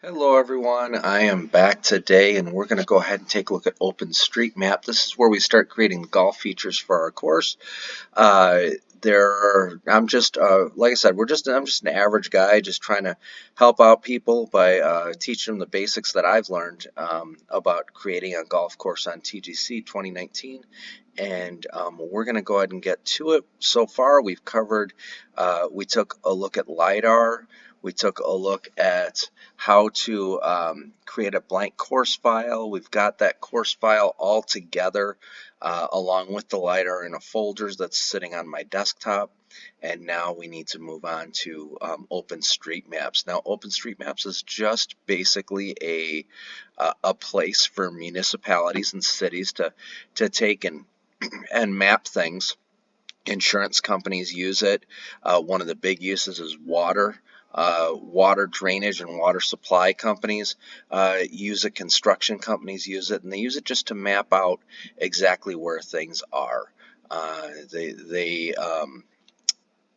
Hello everyone, I am back today and we're going to go ahead and take a look at OpenStreetMap. This is where we start creating golf features for our course. Uh, I'm just, like I said, I'm just an average guy just trying to help out people by teaching them the basics that I've learned about creating a golf course on TGC 2019. And we're going to go ahead and get to it. So far, we took a look at LiDAR. We took a look at how to create a blank course file. We've got that course file all together along with the LiDAR in a folder that's sitting on my desktop. And now we need to move on to OpenStreetMaps. Now, OpenStreetMaps is just basically a place for municipalities and cities to take and map things. Insurance companies use it. One of the big uses is water. Water drainage and water supply companies use it. Construction companies use it, and they use it just to map out exactly where things are.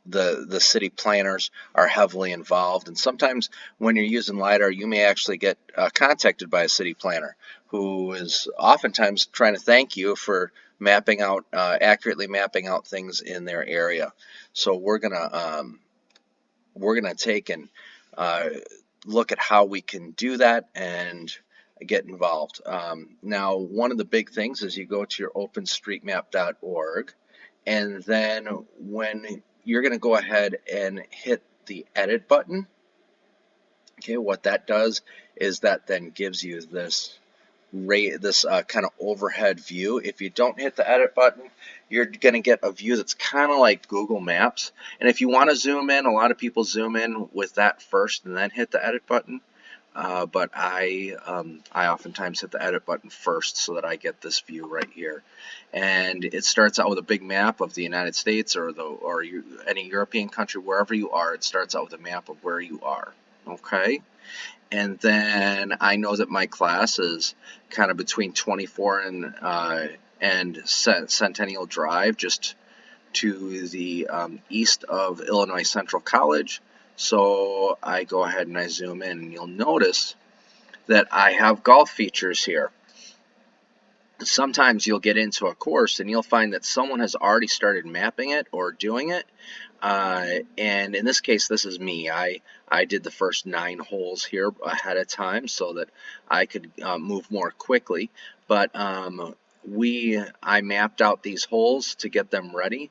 The city planners are heavily involved, and sometimes when you're using LiDAR, you may actually get contacted by a city planner who is oftentimes trying to thank you for accurately mapping out things in their area. So we're gonna take and uh, look at how we can do that and get involved. Now, one of the big things is you go to your openstreetmap.org, and then when you're going to go ahead and hit the edit button. Okay, what that does is that then gives you this kind of overhead view. If you don't hit the edit button, you're going to get a view that's kind of like Google Maps. And if you want to zoom in, a lot of people zoom in with that first and then hit the edit button. But I oftentimes hit the edit button first so that I get this view right here. And it starts out with a big map of the United States or any European country, wherever you are. It starts out with a map of where you are. Okay. And then I know that my class is kind of between 24 and Centennial Drive, just to the east of Illinois Central College. So I go ahead and I zoom in, and you'll notice that I have golf features here. Sometimes you'll get into a course and you'll find that someone has already started mapping it or doing it. And in this case, this is me. I did the first 9 holes here ahead of time so that I could move more quickly. But I mapped out these holes to get them ready.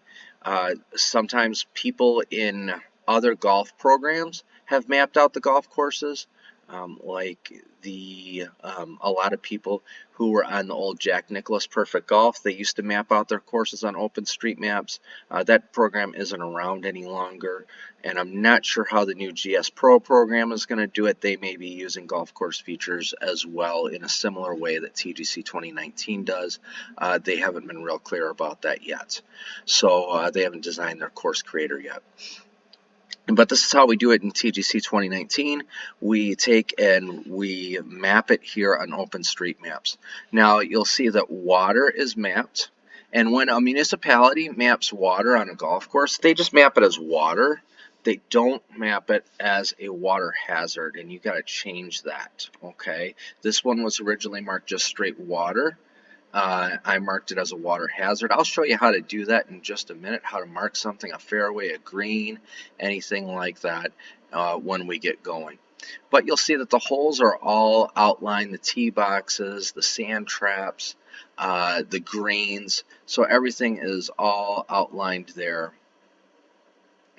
Sometimes people in other golf programs have mapped out the golf courses, like a lot of people who were on the old Jack Nicklaus Perfect Golf. They used to map out their courses on OpenStreetMaps. That program isn't around any longer, and I'm not sure how the new GS Pro program is going to do it. They may be using golf course features as well in a similar way that TGC 2019 does. They haven't been real clear about that yet, so they haven't designed their course creator yet. But this is how we do it in TGC 2019. We take and we map it here on OpenStreetMaps. Now you'll see that water is mapped. And when a municipality maps water on a golf course, they just map it as water. They don't map it as a water hazard, and you got to change that, okay? This one was originally marked just straight water. I marked it as a water hazard. I'll show you how to do that in just a minute, how to mark something, a fairway, a green, anything like that when we get going. But you'll see that the holes are all outlined, the tee boxes, the sand traps, the greens. So everything is all outlined there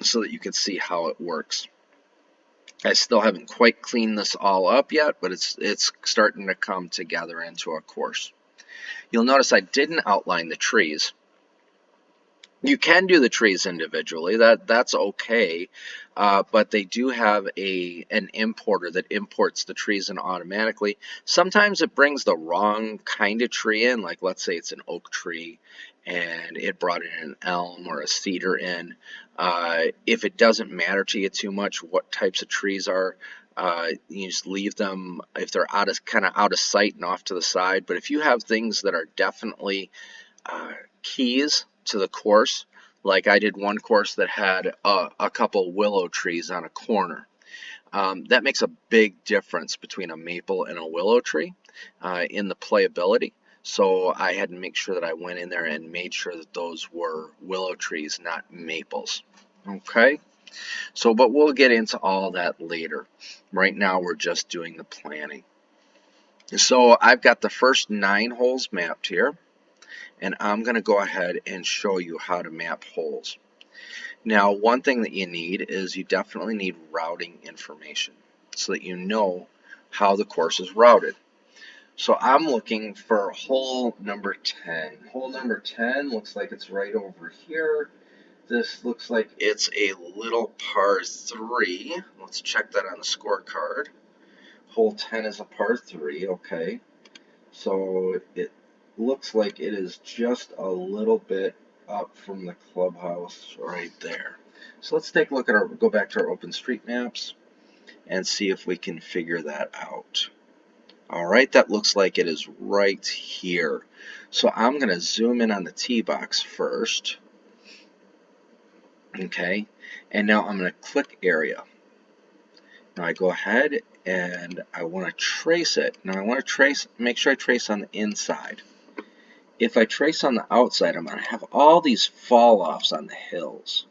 so that you can see how it works. I still haven't quite cleaned this all up yet, but it's starting to come together into a course. You'll notice I didn't outline the trees. You can do the trees individually, that's okay, but they do have an importer that imports the trees in automatically. Sometimes it brings the wrong kind of tree in, like let's say it's an oak tree and it brought in an elm or a cedar in. If it doesn't matter to you too much what types of trees are, you just leave them if they're kind of out of sight and off to the side. But if you have things that are definitely keys to the course, like I did one course that had a couple willow trees on a corner. That makes a big difference between a maple and a willow tree in the playability. So I had to make sure that I went in there and made sure that those were willow trees, not maples. Okay, so but we'll get into all that later. Right now we're just doing the planning. So I've got the first 9 holes mapped here, and I'm going to go ahead and show you how to map holes. Now, one thing that you need is you definitely need routing information so that you know how the course is routed. So I'm looking for hole number 10. Hole number 10 looks like it's right over here. This looks like it's a little par 3. Let's check that on the scorecard. Hole 10 is a par 3, okay. So it looks like it is just a little bit up from the clubhouse right there. So let's take a look at our, go back to our OpenStreetMaps and see if we can figure that out. All right, that looks like it is right here. So I'm going to zoom in on the tee box first. Okay, and now I'm going to click area. Now I go ahead and I want to trace it. Now I want to make sure I trace on the inside. If I trace on the outside, I'm going to have all these fall-offs on the hills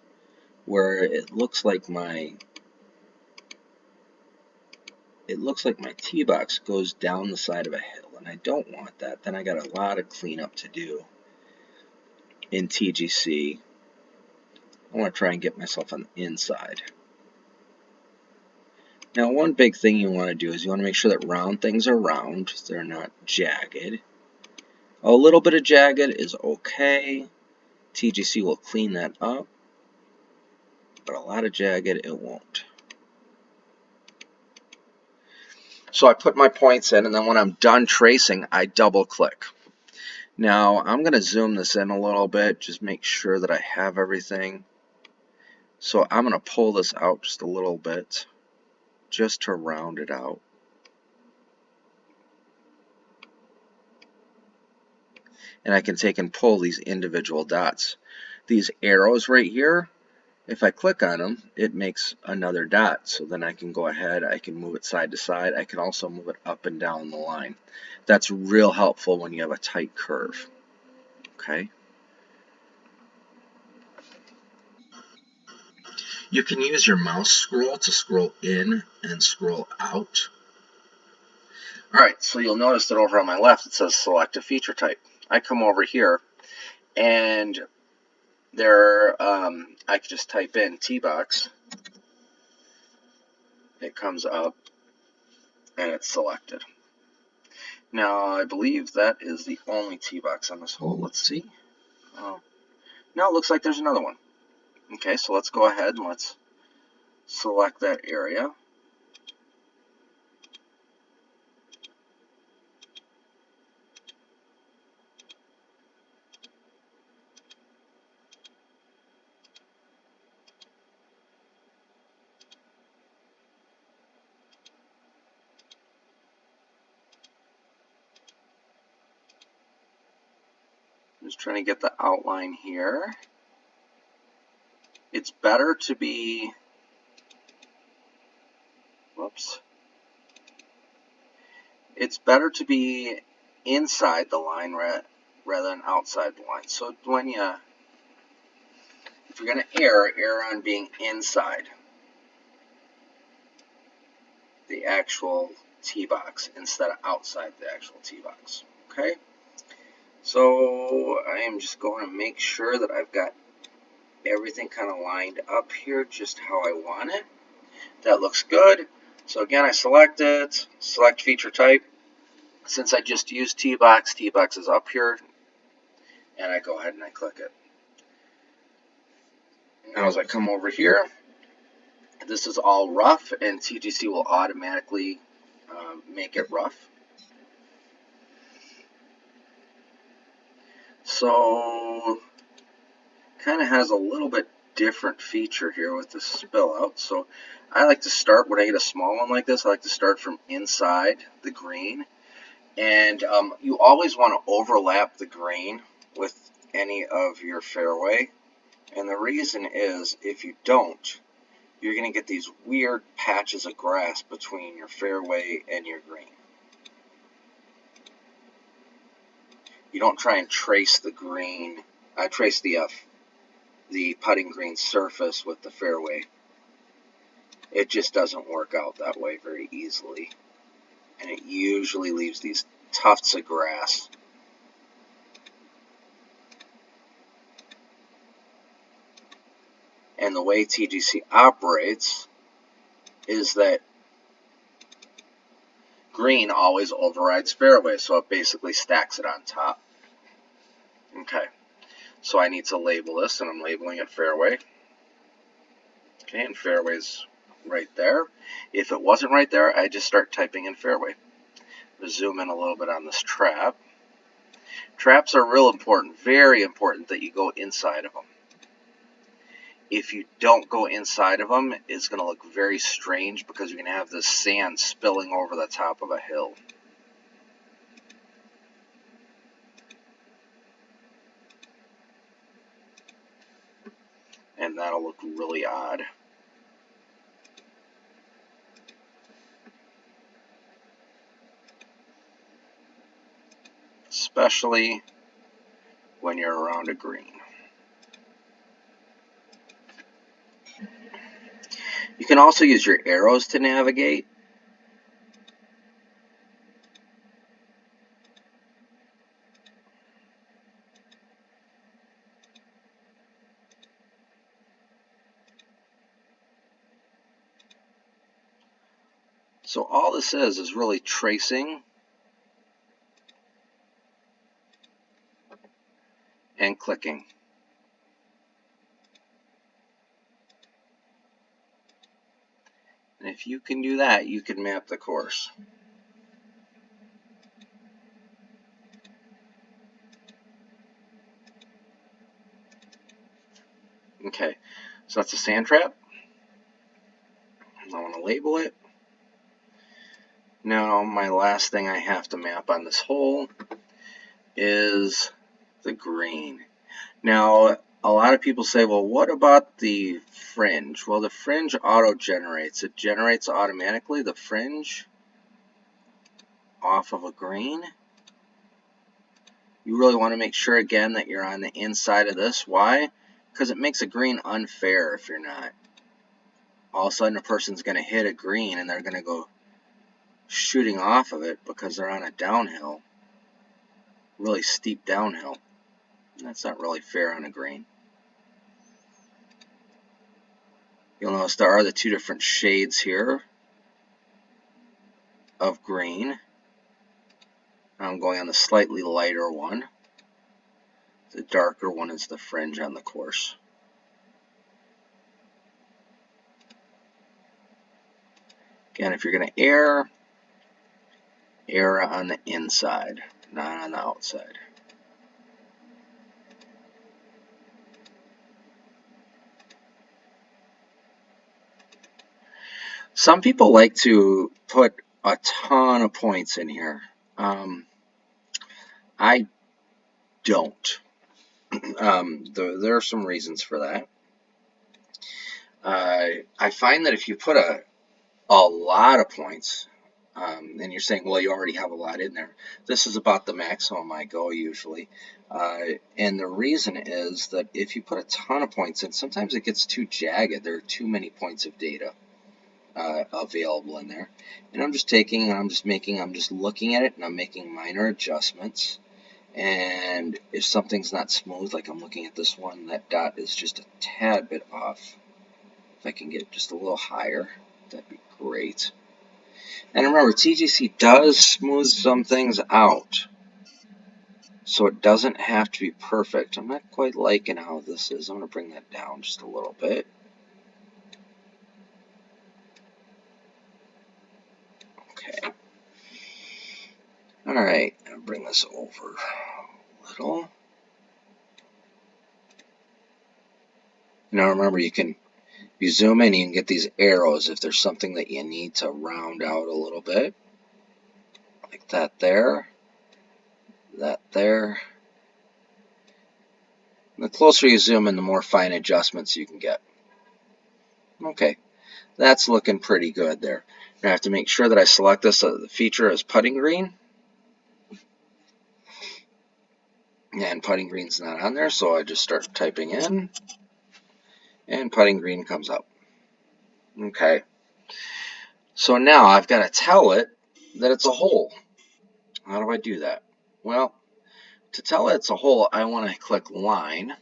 where it looks like my tee box goes down the side of a hill, and I don't want that. Then I got a lot of cleanup to do in TGC. I want to try and get myself on the inside. Now, one big thing you want to do is you want to make sure that round things are round. They're not jagged. A little bit of jagged is okay. TGC will clean that up, but a lot of jagged it won't. So I put my points in, and then when I'm done tracing, I double click. Now I'm going to zoom this in a little bit, just make sure that I have everything. So I'm going to pull this out just a little bit, just to round it out. And I can take and pull these individual dots. These arrows right here, if I click on them, it makes another dot. So then I can go ahead, I can move it side to side. I can also move it up and down the line. That's real helpful when you have a tight curve. Okay. You can use your mouse scroll to scroll in and scroll out. Alright, so you'll notice that over on my left it says select a feature type. I come over here and there I can just type in T-box. It comes up and it's selected. Now I believe that is the only T-box on this hole. Let's see. No, it looks like there's another one. Okay, so let's go ahead and let's select that area. Just trying to get the outline here. It's better to be, whoops. It's better to be inside the line rather than outside the line. So when if you're going to err on being inside the actual tee box instead of outside the actual tee box. Okay? So I am just going to make sure that I've got everything kind of lined up here just how I want it. That looks good. So again, I select it, select feature type. Since I just used T-box, T-box is up here, and I go ahead and I click it. Now as I come over here, this is all rough, and TGC will automatically make it rough. So kind of has a little bit different feature here with the spill out. So I like to start, when I get a small one like this, I like to start from inside the green. And you always want to overlap the green with any of your fairway. And the reason is, if you don't, you're going to get these weird patches of grass between your fairway and your green. You don't try and trace the green, trace the putting green surface with the fairway. It just doesn't work out that way very easily. And it usually leaves these tufts of grass. And the way TGC operates is that green always overrides fairway, so it basically stacks it on top. Okay, so I need to label this, and I'm labeling it fairway. Okay, and fairway's right there. If it wasn't right there, I just start typing in fairway. Zoom in a little bit on this trap. Traps are real important, very important that you go inside of them. If you don't go inside of them, it's going to look very strange because you're going to have this sand spilling over the top of a hill. And that'll look really odd. Especially when you're around a green. You can also use your arrows to navigate. So all this is really tracing and clicking. And if you can do that, you can map the course. Okay, so that's a sand trap. I want to label it. Now my last thing I have to map on this hole is the green. Now a lot of people say, well, what about the fringe? Well, the fringe auto-generates. It generates automatically the fringe off of a green. You really want to make sure again that you're on the inside of this. Why? Because it makes a green unfair if you're not. All of a sudden a person's going to hit a green and they're going to go shooting off of it because they're on a downhill, really steep downhill. That's not really fair on a green. You'll notice there are the two different shades here of green. I'm going on the slightly lighter one. The darker one is the fringe on the course. Again, if you're going to err on the inside, not on the outside. Some people like to put a ton of points in here. I don't. There are some reasons for that. I find that if you put a lot of points, and you're saying, well, you already have a lot in there. This is about the maximum I go usually. And the reason is that if you put a ton of points in, sometimes it gets too jagged. There are too many points of data available in there. And I'm just taking and I'm just looking at it and I'm making minor adjustments. And if something's not smooth, like I'm looking at this one, that dot is just a tad bit off. If I can get it just a little higher, that'd be great. And remember, TGC does smooth some things out, so it doesn't have to be perfect. I'm not quite liking how this is. I'm going to bring that down just a little bit. Okay. All right, I'll bring this over a little. Now remember, you zoom in, you can get these arrows if there's something that you need to round out a little bit. Like that there. That there. And the closer you zoom in, the more fine adjustments you can get. Okay, That's looking pretty good there. I have to make sure that I select this feature as putting green. And putting green's not on there, so I just start typing in, and putting green comes up. Okay. So now I've got to tell it that it's a hole. How do I do that? Well, to tell it it's a hole, I want to click line.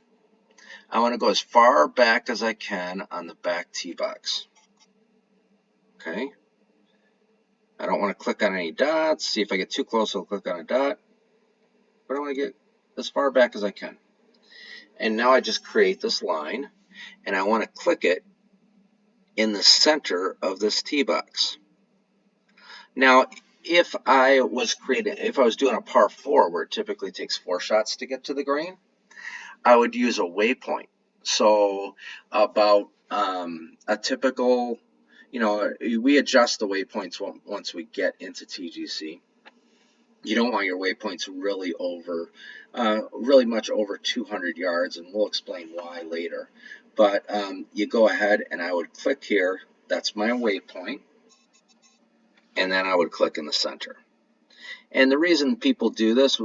I want to go as far back as I can on the back tee box. Okay. I don't want to click on any dots. See, if I get too close, I'll click on a dot. But I want to get as far back as I can. And now I just create this line, and I want to click it in the center of this tee box. Now, if I was doing a par 4 where it typically takes 4 shots to get to the green, I would use a waypoint. So about a typical, we adjust the waypoints once we get into TGC. You don't want your waypoints really much over 200 yards, and we'll explain why later. But you go ahead and I would click here. That's my waypoint. And then I would click in the center. And the reason we do this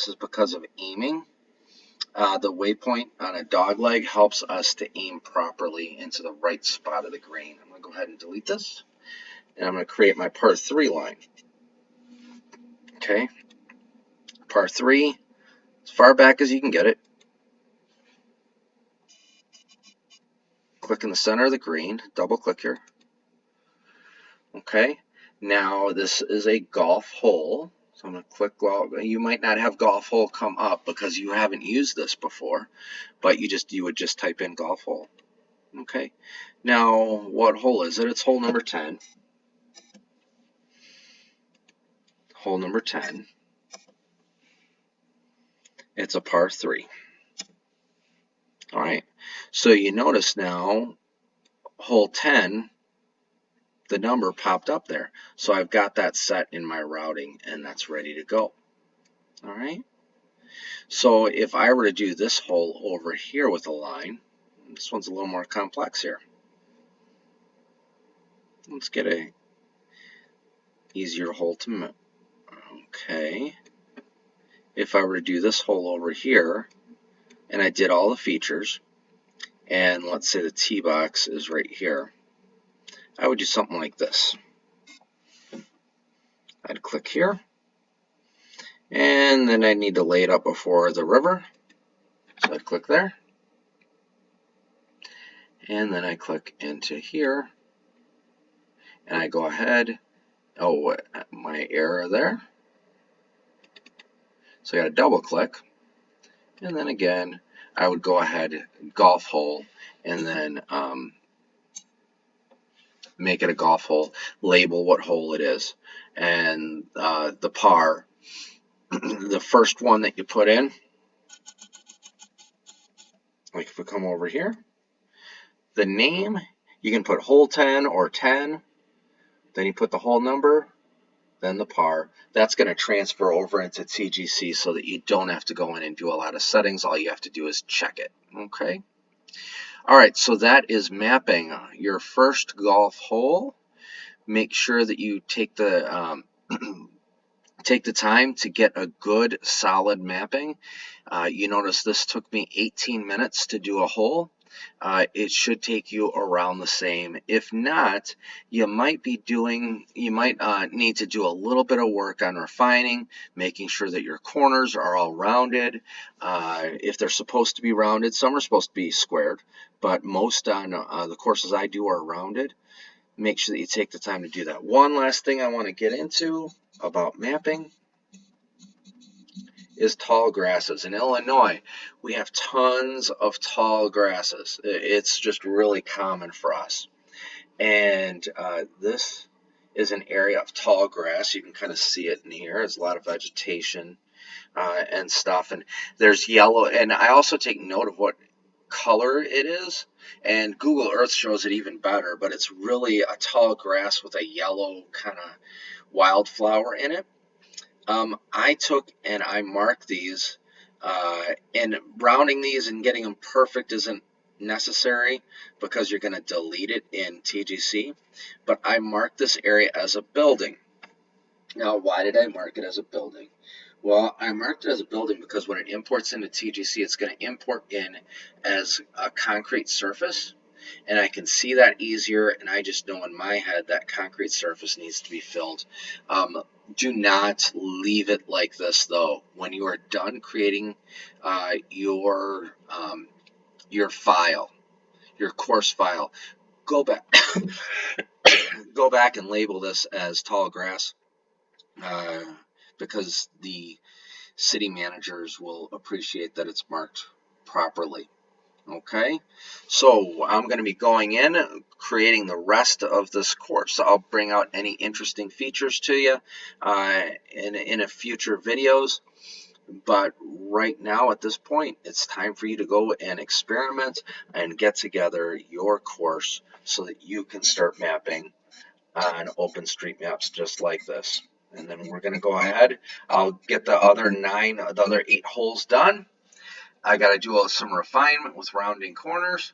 is because of aiming. The waypoint on a dog leg helps us to aim properly into the right spot of the green. I'm going to go ahead and delete this. And I'm going to create my par 3 line. Okay. Par 3, as far back as you can get it. Click in the center of the green. Double click here. Okay. Now this is a golf hole. So I'm going to click golf. You might not have golf hole come up because you haven't used this before, but you would just type in golf hole. Okay. Now, what hole is it? It's hole number 10. Hole number 10. It's a par 3. All right. So you notice now, hole 10, the number popped up there. So I've got that set in my routing, and that's ready to go. All right. So if I were to do this hole over here with a line, this one's a little more complex here. Let's get a easier hole to. Okay. If I were to do this hole over here, and I did all the features, and let's say the tee box is right here, I would do something like this. I'd click here, and then I need to lay it up before the river, so I'd click there, and then I click into here, and I go ahead, my error there, so I got to double click, and then again, I would go ahead, golf hole, and then make it a golf hole, label what hole it is, and the par, the first one that you put in, like if we come over here, the name, you can put hole 10 or 10, then you put the hole number, then the par. That's going to transfer over into TGC so that you don't have to go in and do a lot of settings. All you have to do is check it. Okay. All right, so that is mapping your first golf hole. Make sure that you take the take the time to get a good solid mapping. You notice this took me 18 minutes to do a hole. It should take you around the same. If not, you might need to do a little bit of work on refining, making sure that your corners are all rounded. If they're supposed to be rounded, some are supposed to be squared, but most on the courses I do are rounded. Make sure that you take the time to do that. One last thing I want to get into about mapping is tall grasses. In Illinois, we have tons of tall grasses. It's just really common for us. And this is an area of tall grass. You can kind of see it in here. There's a lot of vegetation and stuff. And there's yellow. And I also take note of what color it is. And Google Earth shows it even better. But it's really a tall grass with a yellow kind of wildflower in it. I took and I marked these, and rounding these and getting them perfect isn't necessary because you're going to delete it in TGC, but I marked this area as a building. Now, why did I mark it as a building? Well, I marked it as a building because when it imports into TGC, it's going to import in as a concrete surface, and I can see that easier, and I just know in my head that concrete surface needs to be filled. Do not leave it like this, though. When you are done creating your file, your course file, go back, go back and label this as tall grass, uh, because the city managers will appreciate that it's marked properly. Okay, so I'm going to be going in, creating the rest of this course. I'll bring out any interesting features to you in a future videos. But right now, at this point, it's time for you to go and experiment and get together your course so that you can start mapping on OpenStreetMaps just like this. And then we're going to go ahead. I'll get the other 8 holes done. I got to do some refinement with rounding corners,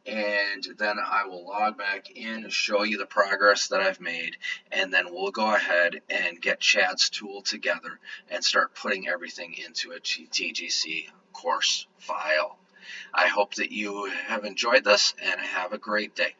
and then I will log back in, show you the progress that I've made, and then we'll go ahead and get Chad's tool together and start putting everything into a TGC course file. I hope that you have enjoyed this and have a great day.